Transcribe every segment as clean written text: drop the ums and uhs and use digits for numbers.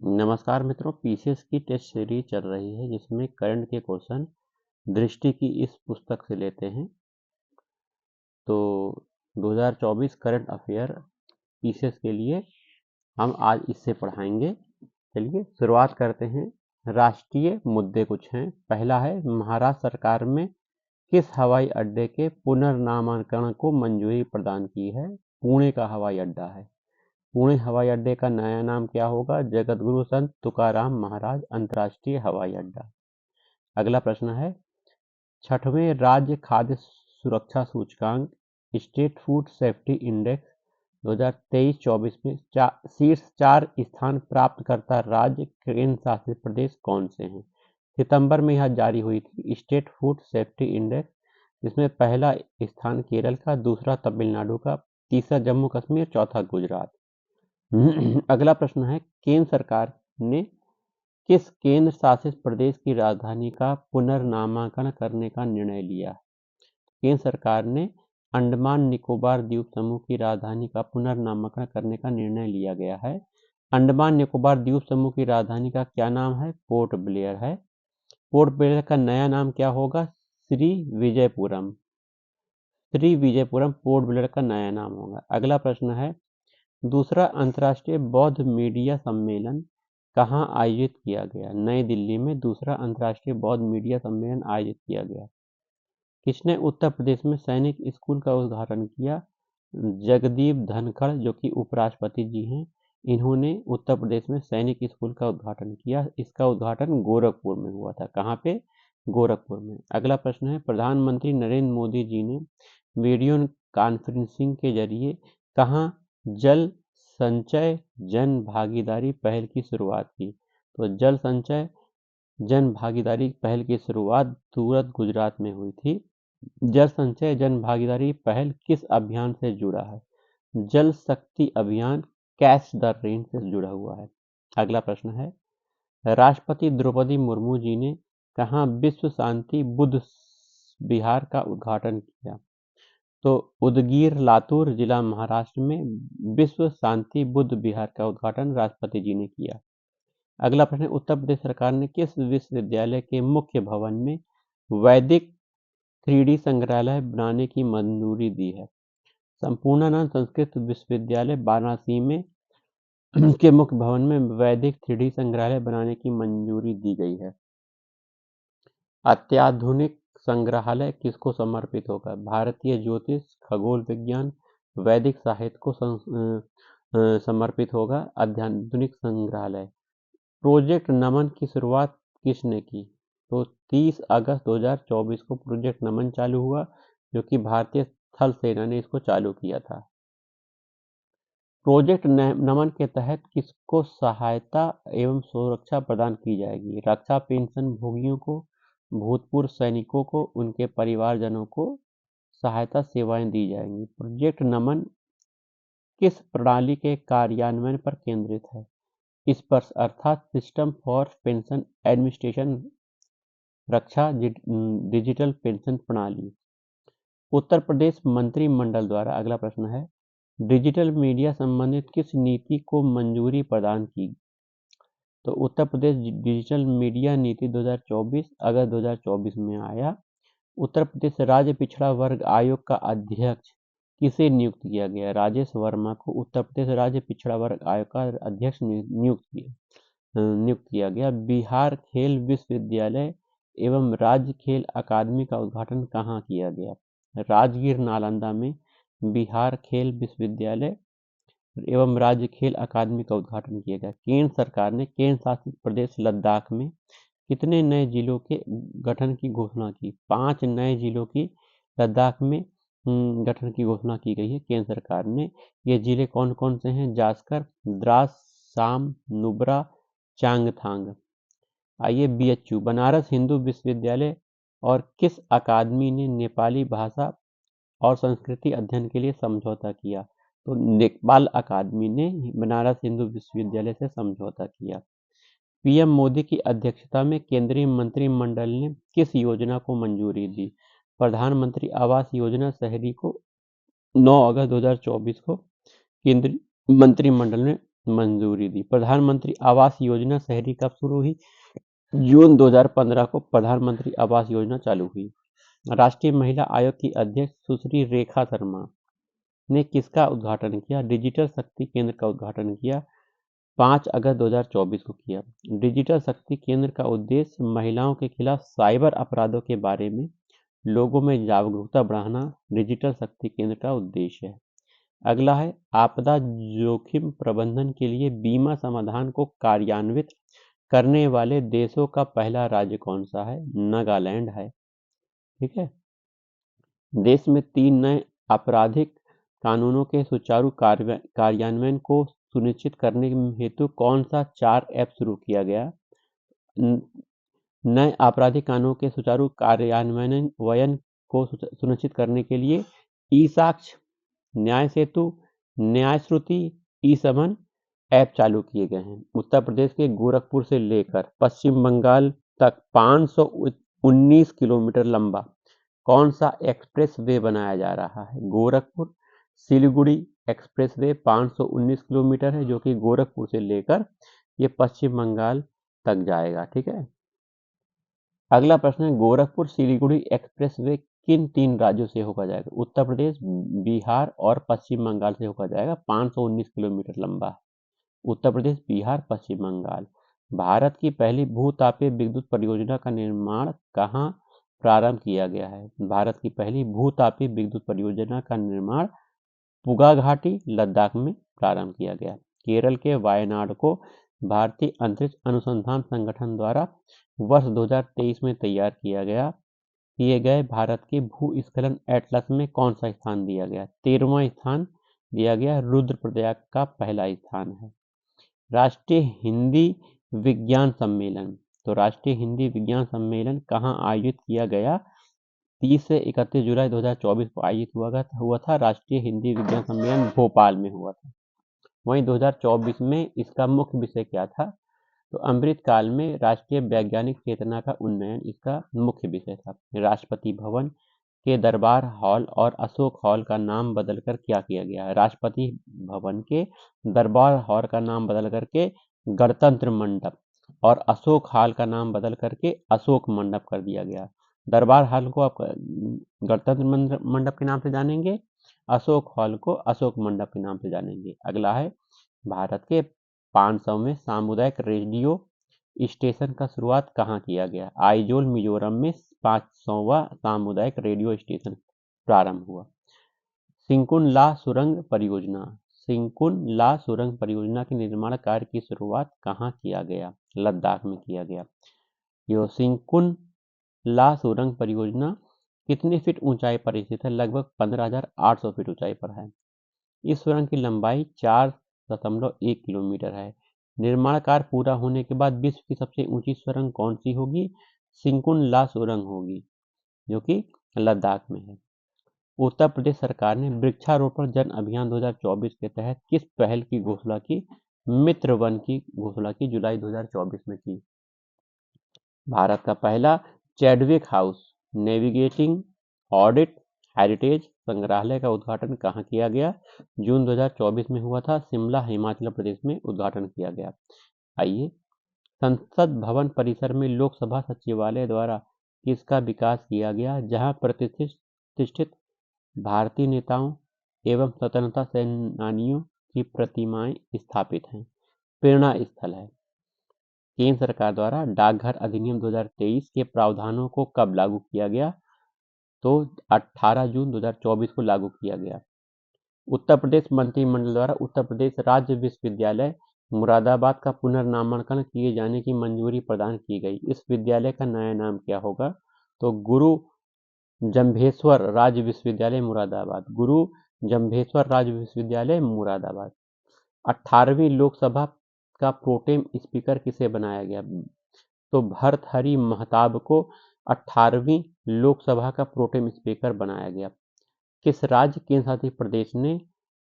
नमस्कार मित्रों, पीसीएस की टेस्ट सीरीज चल रही है जिसमें करंट के क्वेश्चन दृष्टि की इस पुस्तक से लेते हैं। तो 2024 करंट अफेयर पीसीएस के लिए हम आज इससे पढ़ाएंगे। चलिए शुरुआत करते हैं। राष्ट्रीय मुद्दे कुछ हैं। पहला है, महाराष्ट्र सरकार में किस हवाई अड्डे के पुनर्नामकरण को मंजूरी प्रदान की है? पुणे का हवाई अड्डा है। पुणे हवाई अड्डे का नया नाम क्या होगा? जगतगुरु संत तुकाराम महाराज अंतर्राष्ट्रीय हवाई अड्डा। अगला प्रश्न है, छठवें राज्य खाद्य सुरक्षा सूचकांक स्टेट फूड सेफ्टी इंडेक्स 2023-24 में शीर्ष 4 स्थान प्राप्त करता राज्य केंद्र शासित प्रदेश कौन से हैं? सितंबर में यह जारी हुई थी स्टेट फूड सेफ्टी इंडेक्स, जिसमें पहला स्थान केरल का, दूसरा तमिलनाडु का, तीसरा जम्मू कश्मीर, चौथा गुजरात। अगला प्रश्न है, केंद्र सरकार ने किस केंद्र शासित प्रदेश की राजधानी का पुनर्नामकरण करने का निर्णय लिया? केंद्र सरकार ने अंडमान निकोबार द्वीप समूह की राजधानी का पुनर्नामकरण करने का निर्णय लिया गया है। अंडमान निकोबार द्वीप समूह की राजधानी का क्या नाम है? पोर्ट ब्लेयर है। पोर्ट ब्लेयर का नया नाम क्या होगा? श्री विजयपुरम। श्री विजयपुरम पोर्ट ब्लेयर का नया नाम होगा। अगला प्रश्न है, दूसरा अंतर्राष्ट्रीय बौद्ध मीडिया सम्मेलन कहाँ आयोजित किया गया? नई दिल्ली में दूसरा अंतर्राष्ट्रीय बौद्ध मीडिया सम्मेलन आयोजित किया गया। किसने उत्तर प्रदेश में सैनिक स्कूल का उद्घाटन किया? जगदीप धनखड़, जो कि उपराष्ट्रपति जी हैं, इन्होंने उत्तर प्रदेश में सैनिक स्कूल का उद्घाटन किया। इसका उद्घाटन गोरखपुर में हुआ था। कहाँ पे? गोरखपुर में। अगला प्रश्न है, प्रधानमंत्री नरेंद्र मोदी जी ने वीडियो कॉन्फ्रेंसिंग के जरिए कहाँ जल संचय जन भागीदारी पहल की शुरुआत की? तो जल संचय जन भागीदारी पहल की शुरुआत सूरत, गुजरात में हुई थी। जल संचय जन भागीदारी पहल किस अभियान से जुड़ा है? जल शक्ति अभियान कैच द रेन से जुड़ा हुआ है। अगला प्रश्न है, राष्ट्रपति द्रौपदी मुर्मू जी ने कहाँ विश्व शांति बुद्ध विहार का उद्घाटन किया? तो उदगीर, लातूर जिला, महाराष्ट्र में विश्व शांति बुद्ध विहार का उद्घाटन राष्ट्रपति जी ने किया। अगला प्रश्न, उत्तर प्रदेश सरकार ने किस विश्वविद्यालय के मुख्य भवन में वैदिक 3D संग्रहालय बनाने की मंजूरी दी है? संपूर्णानंद संस्कृत विश्वविद्यालय वाराणसी में के मुख्य भवन में वैदिक 3D संग्रहालय बनाने की मंजूरी दी गई है। अत्याधुनिक संग्रहालय किसको समर्पित होगा? भारतीय ज्योतिष, खगोल विज्ञान, वैदिक साहित्य को समर्पित होगा अत्याधुनिक संग्रहालय। प्रोजेक्ट नमन की शुरुआत किसने की? तो 30 अगस्त 2024 को प्रोजेक्ट नमन चालू हुआ, जो कि भारतीय थल सेना ने इसको चालू किया था। प्रोजेक्ट नमन के तहत किसको सहायता एवं सुरक्षा प्रदान की जाएगी? रक्षा पेंशन भोगियों को, भूतपूर्व सैनिकों को, उनके परिवारजनों को सहायता सेवाएं दी जाएंगी। प्रोजेक्ट नमन किस प्रणाली के कार्यान्वयन पर केंद्रित है? स्पर्श अर्थात system for pension administration Raksha digital pension प्रणाली। उत्तर प्रदेश मंत्रिमंडल द्वारा, अगला प्रश्न है, डिजिटल मीडिया संबंधित किस नीति को मंजूरी प्रदान की? तो उत्तर प्रदेश डिजिटल मीडिया नीति 2024 अगस्त 2024 में आया। उत्तर प्रदेश राज्य पिछड़ा वर्ग आयोग का अध्यक्ष किसे नियुक्त किया गया? राजेश वर्मा को उत्तर प्रदेश राज्य पिछड़ा वर्ग आयोग का अध्यक्ष नियुक्त किया गया। बिहार खेल विश्वविद्यालय एवं राज्य खेल अकादमी का उद्घाटन कहाँ किया गया? राजगीर, नालंदा में बिहार खेल विश्वविद्यालय एवं राज्य खेल अकादमी का उद्घाटन किया गया। केंद्र सरकार ने केंद्र शासित प्रदेश लद्दाख में कितने नए जिलों के गठन की घोषणा की? 5 नए जिलों की लद्दाख में गठन की घोषणा की गई है केंद्र सरकार ने। ये जिले कौन कौन से हैं? जास्कर, द्रास, साम, नुब्रा, चांगथांग। आइए, बीएचयू बनारस हिंदू विश्वविद्यालय और किस अकादमी ने नेपाली भाषा और संस्कृति अध्ययन के लिए समझौता किया? तो नेपाल अकादमी ने बनारस हिंदू विश्वविद्यालय से समझौता किया। पीएम मोदी की अध्यक्षता में केंद्रीय मंत्रिमंडल ने किस योजना को मंजूरी दी? प्रधानमंत्री आवास योजना शहरी को 9 अगस्त 2024 को केंद्रीय मंत्रिमंडल ने मंजूरी दी। प्रधानमंत्री आवास योजना शहरी कब शुरू हुई? जून 2015 को प्रधानमंत्री आवास योजना चालू हुई। राष्ट्रीय महिला आयोग की अध्यक्ष सुश्री रेखा शर्मा ने किसका उद्घाटन किया? डिजिटल शक्ति केंद्र का उद्घाटन किया। 5 अगस्त 2024 को किया। डिजिटल शक्ति केंद्र का उद्देश्य महिलाओं के खिलाफ साइबर अपराधों के बारे में लोगों में जागरूकता बढ़ाना डिजिटल शक्ति केंद्र का उद्देश्य है। अगला है, आपदा जोखिम प्रबंधन के लिए बीमा समाधान को कार्यान्वित करने वाले देशों का पहला राज्य कौन सा है? नागालैंड है। ठीक है। देश में 3 नए आपराधिक कानूनों के सुचारू कार्यान्वयन को सुनिश्चित करने हेतु कौन सा 4 ऐप शुरू किया गया? नए आपराधिक कानूनों के सुचारू कार्यान्वयन को सुनिश्चित करने के लिए ई साक्ष्य, न्याय सेतु, न्याय श्रुति, ई समन ऐप चालू किए गए हैं। उत्तर प्रदेश के गोरखपुर से लेकर पश्चिम बंगाल तक 519 किलोमीटर लंबा कौन सा एक्सप्रेस वे बनाया जा रहा है? Gorakhpur Siliguri express way 519 kilometre है, जो कि गोरखपुर से लेकर ये पश्चिम बंगाल तक जाएगा। ठीक है। अगला प्रश्न है, गोरखपुर सिलीगुड़ी एक्सप्रेस वे किन 3 राज्यों से होकर जाएगा? उत्तर प्रदेश, बिहार और पश्चिम बंगाल से होकर जाएगा। 519 किलोमीटर लंबा। उत्तर प्रदेश, बिहार, पश्चिम बंगाल। भारत की पहली भूतापीय विद्युत परियोजना का निर्माण कहाँ प्रारंभ किया गया है? भारत की पहली भूतापीय विद्युत परियोजना का निर्माण पुगा घाटी, लद्दाख में प्रारंभ किया गया। केरल के वायनाड को भारतीय अंतरिक्ष अनुसंधान संगठन द्वारा वर्ष 2023 में तैयार किए गए भारत के भूस्खलन एटलस में कौन सा स्थान दिया गया? 13वां स्थान दिया गया। रुद्रप्रयाग का पहला स्थान है। राष्ट्रीय हिंदी विज्ञान सम्मेलन, तो राष्ट्रीय हिंदी विज्ञान सम्मेलन कहाँ आयोजित किया गया? 30 से 31 जुलाई 2024 को आयोजित हुआ था। राष्ट्रीय हिंदी विज्ञान सम्मेलन भोपाल में हुआ था। वहीं 2024 में इसका मुख्य विषय क्या था? तो अमृतकाल में राष्ट्रीय वैज्ञानिक चेतना का उन्नयन इसका मुख्य विषय था। राष्ट्रपति भवन के दरबार हॉल और अशोक हॉल का नाम बदलकर क्या किया गया? राष्ट्रपति भवन के दरबार हॉल का नाम बदल करके गणतंत्र मंडप और अशोक हॉल का नाम बदल करके अशोक मंडप कर दिया गया। दरबार हॉल को आप गणतंत्र मंडप के नाम से जानेंगे, अशोक हॉल को अशोक मंडप के नाम से जानेंगे। अगला है, भारत के 500वें सामुदायिक रेडियो स्टेशन का शुरुआत कहाँ किया गया? आइजोल, मिजोरम में 500वां सामुदायिक रेडियो स्टेशन प्रारंभ हुआ। सिंकुन ला सुरंग परियोजना, सिंकुन ला सुरंग परियोजना के निर्माण कार्य की शुरुआत कहाँ किया गया? लद्दाख में किया गया। यो सिंकुन ला सुरंग परियोजना कितनी फीट ऊंचाई पर स्थित है? लगभग 15,800 फीट ऊंचाई पर है। इस सुरंग की लंबाई 4.1 किलोमीटर है। निर्माण कार्य पूरा होने के बाद विश्व की सबसे ऊंची सुरंग कौन सी होगी? सिंकुन ला सुरंग होगी, जो कि लद्दाख में है। उत्तर प्रदेश सरकार ने वृक्षारोपण जन अभियान 2024 के तहत किस पहल की घोषणा की? मित्र वन की घोषणा की, जुलाई 2024 में की। भारत का पहला Chadwick house navigating audit heritage संग्रहालय का उद्घाटन कहाँ किया गया? जून 2024 में हुआ था। शिमला, हिमाचल प्रदेश में उद्घाटन किया गया। आइए, संसद भवन परिसर में लोकसभा सचिवालय द्वारा किसका विकास किया गया? जहां प्रतिष्ठित भारतीय नेताओं एवं स्वतंत्रता सेनानियों की प्रतिमाएं स्थापित हैं। प्रेरणा स्थल है। केंद्र सरकार द्वारा डाकघर अधिनियम 2023 के प्रावधानों को कब लागू किया गया? तो 18 जून 2024 को लागू किया गया। उत्तर प्रदेश मंत्रिमंडल द्वारा उत्तर प्रदेश राज्य विश्वविद्यालय मुरादाबाद का पुनर्नामकरण किए जाने की मंजूरी प्रदान की गई। इस विद्यालय का नया नाम क्या होगा? तो गुरु जम्भेश्वर राज्य विश्वविद्यालय मुरादाबाद, गुरु जम्भेश्वर राज्य विश्वविद्यालय मुरादाबाद। 18वीं लोकसभा का प्रोटेम स्पीकर किसे बनाया गया? तो भर्तहरि महताब को 18वीं लोकसभा का प्रोटेम स्पीकर बनाया गया। किस राज्य केंद्र शासित प्रदेश ने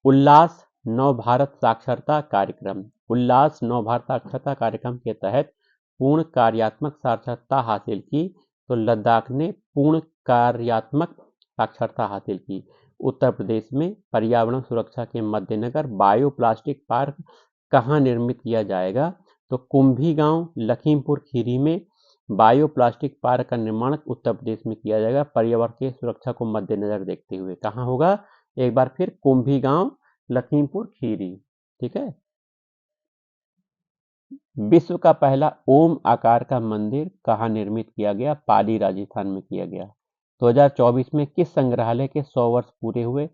उल्लास नव भारत साक्षरता कार्यक्रम, उल्लास नव भारत साक्षरता कार्यक्रम के तहत पूर्ण कार्यात्मक साक्षरता हासिल की? तो लद्दाख ने पूर्ण कार्यात्मक साक्षरता हासिल की। उत्तर प्रदेश में पर्यावरण सुरक्षा के मद्देनजर बायोप्लास्टिक पार्क कहाँ निर्मित किया जाएगा? तो कुंभी गांव लखीमपुर खीरी में बायोप्लास्टिक पार्क का निर्माण उत्तर प्रदेश में किया जाएगा, पर्यावरण की सुरक्षा को मद्देनजर देखते हुए। कहाँ होगा? एक बार फिर कुंभी गांव लखीमपुर खीरी। ठीक है। विश्व का पहला ओम आकार का मंदिर कहाँ निर्मित किया गया? पाली राजस्थान में किया गया। 2024 में किस संग्रहालय के 100 वर्ष पूरे हुए?